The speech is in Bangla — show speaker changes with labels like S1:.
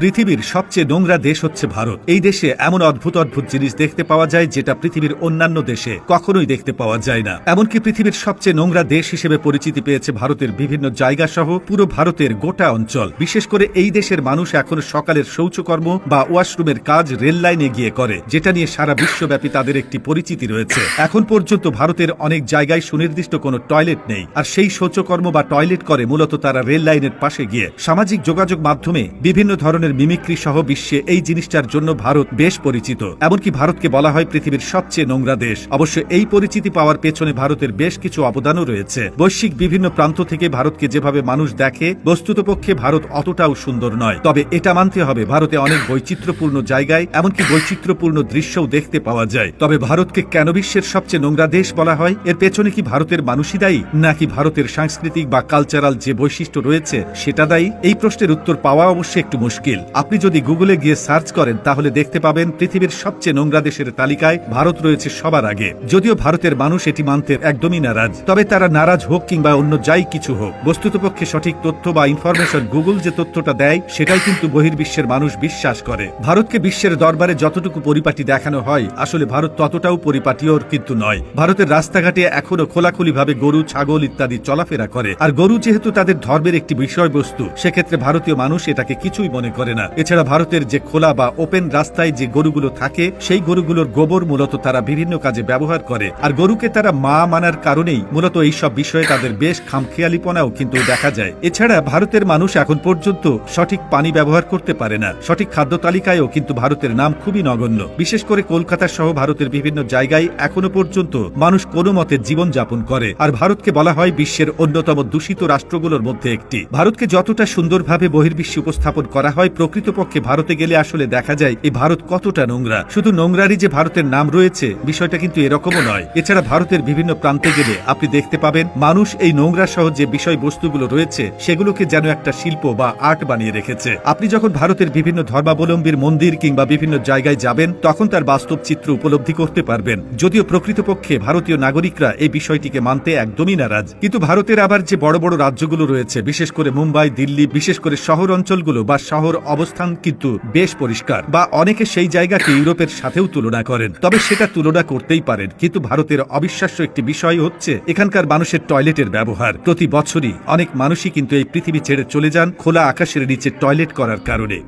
S1: পৃথিবীর সবচেয়ে নোংরা দেশ হচ্ছে ভারত। এই দেশে এমন অদ্ভুত অদ্ভুত জিনিস দেখতে পাওয়া যায় যেটা পৃথিবীর অন্যান্য দেশে কখনোই দেখতে পাওয়া যায় না। এমনকি পৃথিবীর সবচেয়ে নোংরা দেশ হিসেবে পরিচিতি পেয়েছে ভারতের বিভিন্ন জায়গা সহ পুরো ভারতের গোটা অঞ্চল। বিশেষ করে এই দেশের মানুষ এখনো সকালের শৌচকর্ম বা ওয়াশরুমের কাজ রেল লাইনে গিয়ে করে, যেটা নিয়ে সারা বিশ্বব্যাপী তাদের একটি পরিচিতি রয়েছে। এখন পর্যন্ত ভারতের অনেক জায়গায় সুনির্দিষ্ট কোনো টয়লেট নেই, আর সেই শৌচকর্ম বা টয়লেট করে মূলত তারা রেল লাইনের পাশে গিয়ে। সামাজিক যোগাযোগ মাধ্যমে বিভিন্ন ধরনের মিমিক্রি সহ বিশ্বে এই জিনিসটার জন্য ভারত বেশ পরিচিত। এমনকি ভারতকে বলা হয় পৃথিবীর সবচেয়ে নোংরা দেশ। অবশ্য এই পরিচিতি পাওয়ার পেছনে ভারতের বেশ কিছু অবদানও রয়েছে। বৈশ্বিক বিভিন্ন প্রান্ত থেকে ভারতকে যেভাবে মানুষ দেখে, বস্তুতপক্ষে ভারত অতটাও সুন্দর নয়। তবে এটা মানতে হবে, ভারতে অনেক বৈচিত্র্যপূর্ণ জায়গায় এমনকি বৈচিত্র্যপূর্ণ দৃশ্যও দেখতে পাওয়া যায়। তবে ভারতকে কেন বিশ্বের সবচেয়ে নোংরা দেশ বলা হয়, এর পেছনে কি ভারতের মানুষই দায়ী, নাকি ভারতের সাংস্কৃতিক বা কালচারাল যে বৈশিষ্ট্য রয়েছে সেটা দায়ী? এই প্রশ্নের উত্তর পাওয়া অবশ্যই একটু মুশকিল। আপনি যদি গুগলে গিয়ে সার্চ করেন তাহলে দেখতে পাবেন পৃথিবীর সবচেয়ে নোংরা দেশের তালিকায় ভারত রয়েছে সবার আগে। যদিও ভারতের মানুষ এটি মানতে একদমই নারাজ, তবে তারা নারাজ হোক কিংবা অন্য যাই কিছু হোক, বস্তুতপক্ষে সঠিক তথ্য বা ইনফরমেশন গুগল যে তথ্যটা দেয় সেটাই কিন্তু বহির্বিশ্বের মানুষ বিশ্বাস করে। ভারতকে বিশ্বের দরবারে যতটুকু পরিপাটি দেখানো হয়, আসলে ভারত ততটাও পরিপাটিও কিন্তু নয়। ভারতের রাস্তাঘাটে এখনো খোলাখুলিভাবে গরু, ছাগল ইত্যাদি চলাফেরা করে, আর গরু যেহেতু তাদের ধর্মের একটি বিষয়বস্তু, সেক্ষেত্রে ভারতীয় মানুষ এটাকে কিছুই মনে করে না। এছাড়া ভারতের যে খোলা বা ওপেন রাস্তায় যে গরুগুলো থাকে, সেই গরুগুলোর গোবর মূলত তারা বিভিন্ন কাজে ব্যবহার করে, আর গরুকে তারা মা মানার কারণেই মূলত এইসব বিষয়ে তাদের বেশ খামখেয়ালিপনাও কিন্তু দেখা যায়। এছাড়া ভারতের মানুষ এখন পর্যন্ত সঠিক পানি ব্যবহার করতে পারে না। সঠিক খাদ্য তালিকায়ও কিন্তু ভারতের নাম খুবই নগণ্য। বিশেষ করে কলকাতা সহ ভারতের বিভিন্ন জায়গায় এখনো পর্যন্ত মানুষ কোনো মতে জীবনযাপন করে, আর ভারতকে বলা হয় বিশ্বের অন্যতম দূষিত রাষ্ট্রগুলোর মধ্যে একটি। ভারতকে যতটা সুন্দরভাবে বহির্বিশ্বে উপস্থাপন করা হয়, প্রকৃতপক্ষে ভারতে গেলে আসলে দেখা যায় এই ভারত কতটা নোংরা। শুধু নোংরারই যে ভারতের নাম রয়েছে বিষয়টা কিন্তু এরকমও নয়। এছাড়া ভারতের বিভিন্ন প্রান্তে গেলে আপনি দেখতে পাবেন মানুষ এই নোংরা সহ যে বিষয়বস্তুগুলো রয়েছে সেগুলোকে যেন একটা শিল্প বা আর্ট বানিয়ে রেখেছে। আপনি যখন ভারতের বিভিন্ন ধর্মাবলম্বীর মন্দির কিংবা বিভিন্ন জায়গায় যাবেন, তখন তার বাস্তব চিত্র উপলব্ধি করতে পারবেন। যদিও প্রকৃতপক্ষে ভারতীয় নাগরিকরা এই বিষয়টিকে মানতে একদমই নারাজ। কিন্তু ভারতের আবার যে বড় বড় রাজ্যগুলো রয়েছে, বিশেষ করে মুম্বাই, দিল্লি, বিশেষ করে শহর অঞ্চলগুলো বা শহর অবস্থান কিন্তু বেশ পরিষ্কার, বা অনেকে সেই জায়গাকে ইউরোপের সাথেও তুলনা করেন। তবে সেটা তুলনা করতেই পারেন, কিন্তু ভারতের অবিশ্বাস্য একটি বিষয় হচ্ছে এখানকার মানুষের টয়লেটের ব্যবহার। প্রতি বছরই অনেক মানুষই কিন্তু এই পৃথিবী ছেড়ে চলে যান খোলা আকাশের নিচে টয়লেট করার কারণে।